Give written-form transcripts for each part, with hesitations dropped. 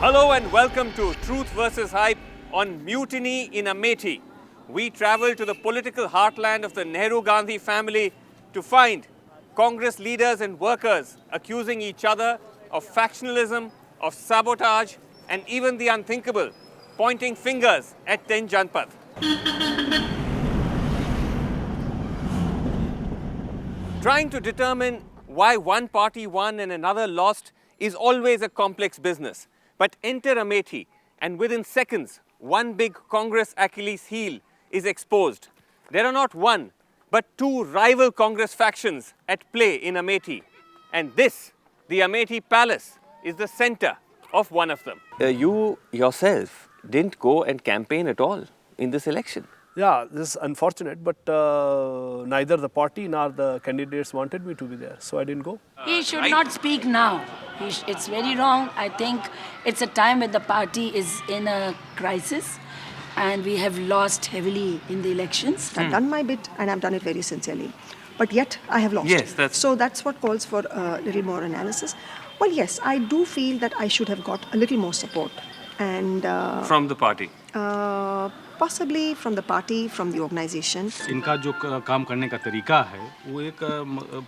Hello and welcome to Truth versus Hype on Mutiny in Amethi. We travel to the political heartland of the Nehru-Gandhi family to find Congress leaders and workers accusing each other of factionalism, of sabotage, and even the unthinkable, pointing fingers at 10 Janpath. Trying to determine why one party won and another lost is always a complex business. But enter Amethi, and within seconds, one big Congress Achilles heel is exposed. There are not one, but two rival Congress factions at play in Amethi. And this, the Amethi Palace, is the center of one of them. You yourself didn't go and campaign at all in this election. Yeah, this is unfortunate, but neither the party nor the candidates wanted me to be there, so I didn't go. He should not speak now. It's very wrong. I think it's a time when the party is in a crisis and we have lost heavily in the elections. I've done my bit and I've done it very sincerely. But yet I have lost. Yes, that's... So that's what calls for a little more analysis. Well, yes, I do feel that I should have got a little more support. And from the party? Possibly from the party, from the organization. इनका जो काम करने का तरीका है वो एक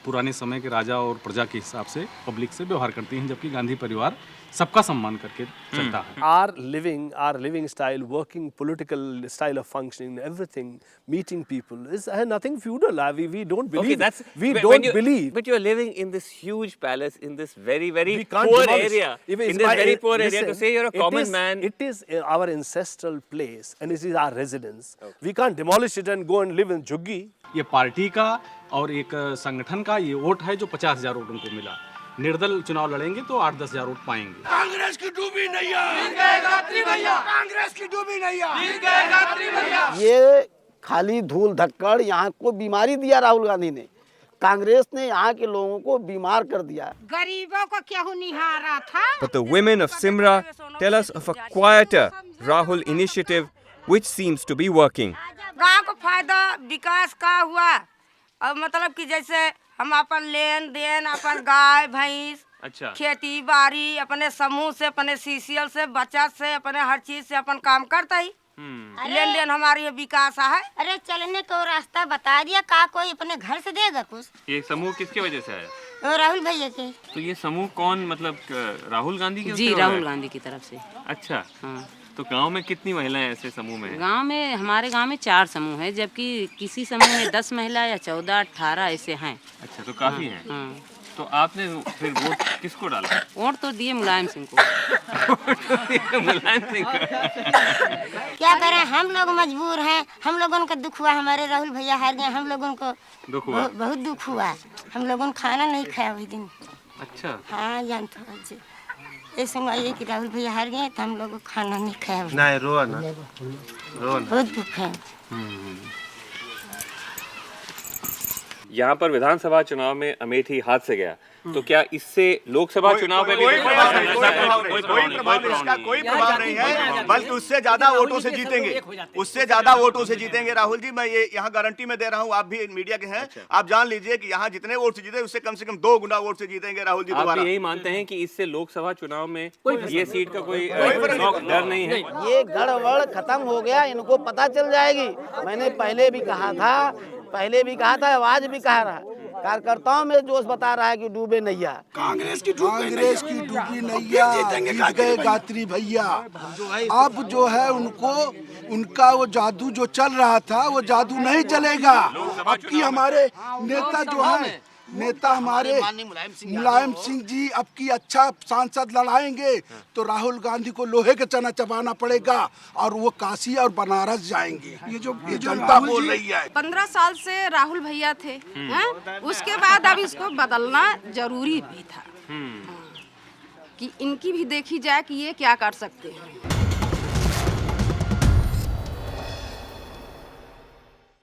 पुराने समय के राजा और प्रजा के हिसाब से पब्लिक से व्यवहार करती हैं, जबकि गांधी परिवार सबका सम्मान करके चलता है. Our living style, working political style of functioning, everything, meeting people is nothing feudal. We don't believe. Okay, we don't believe. But you're living in this huge palace in this very poor demolish. area. In this very poor area, to say you're a common man. It is our ancestral place and it is our residence. Okay. We can't demolish it and go and live in Juggi. ये party का और एक संगठन का ये vote है जो 50,000 vote उनको मिला. निर्दल चुनाव लड़ेंगे तो 8-10 हजार वोट पाएंगे. कांग्रेस की डूबी नैया, कांग्रेस की डूबी नैया. ये खाली धूल धक्कड़ यहाँ को बीमारी दिया राहुल गांधी ने. कांग्रेस ने यहाँ के लोगों को बीमार कर दिया. गरीबों को क्या निहारा था. But the women of Simra tell us of a quieter Rahul initiative which seems to be working. गांव को फायदा विकास का हुआ. अब मतलब कि जैसे हम अपन लेन देन, अपन गाय भैंस, अच्छा, खेती बाड़ी, अपने समूह से, अपने सीसीएल से, बचत से, अपने हर चीज से अपन काम करता ही. लेन देन हमारी ये विकास है. अरे चलने को रास्ता बता दिया, का कोई अपने घर से देगा कुछ. ये समूह किसके वजह से आया? राहुल भैया के. तो ये समूह कौन, मतलब राहुल गांधी के? जी, राहुल गांधी की तरफ से. अच्छा, हाँ. तो गांव में कितनी महिलाएं ऐसे समूह में हैं? गांव में हमारे गांव में 4 समूह हैं, जबकि किसी समूह में 10 महिला या 14-18 ऐसे हैं. अच्छा, तो काफी हैं. हाँ. तो आपने फिर वोट किसको डाला? वोट तो दिए मुलायम सिंह को. मुलायम सिंह को. क्या करें, हम लोग मजबूर हैं. हम लोगों को दुख हुआ, हमारे राहुल भैया हार गए. हम लोगों को दुख हुआ, बहुत दुख हुआ. हम लोगों ने खाना नहीं खाया उस दिन. अच्छा. हाँ, जानते हो ऐसे ये कि राहुल भैया हार गए तो हम लोग को खाना नहीं खाया. नहीं, रो ना. बहुत दुख है. यहाँ पर विधानसभा चुनाव में अमेठी हाथ से गया, तो क्या इससे लोकसभा चुनाव में कोई प्रभाव नहीं है, बल्कि उससे ज्यादा वोटों से जीतेंगे. उससे ज्यादा वोटों से जीतेंगे राहुल जी. मैं ये यहाँ गारंटी में दे रहा हूँ. आप भी मीडिया के हैं. अच्छा. आप जान लीजिए कि यहाँ जितने वोट से जीते उससे कम 2 गुना वोट से जीतेंगे राहुल जी दोबारा. आप यही मानते हैं कि इससे लोकसभा चुनाव में ये सीट का कोई डर नहीं है? ये गड़बड़ खत्म हो गया, इनको पता चल जाएगी. मैंने पहले भी कहा था, आवाज भी कहा रहा. कार्यकर्ताओं में जोश बता रहा है कि डूबे नैया. कांग्रेस की डूबी नैया जीत गए गात्री भैया. अब जो है उनका वो जादू जो चल रहा था वो जादू नहीं चलेगा. अब की हमारे नेता जो है, नेता हमारे मुलायम सिंह जी अब की अच्छा सांसद लड़ाएंगे तो राहुल गांधी को लोहे के चना चबाना पड़ेगा और वो काशी और बनारस जाएंगे. ये जो जनता बोल रही है. 15 साल से राहुल भैया थे. उसके बाद अब इसको बदलना जरूरी भी था कि इनकी भी देखी जाए कि ये क्या कर सकते हैं.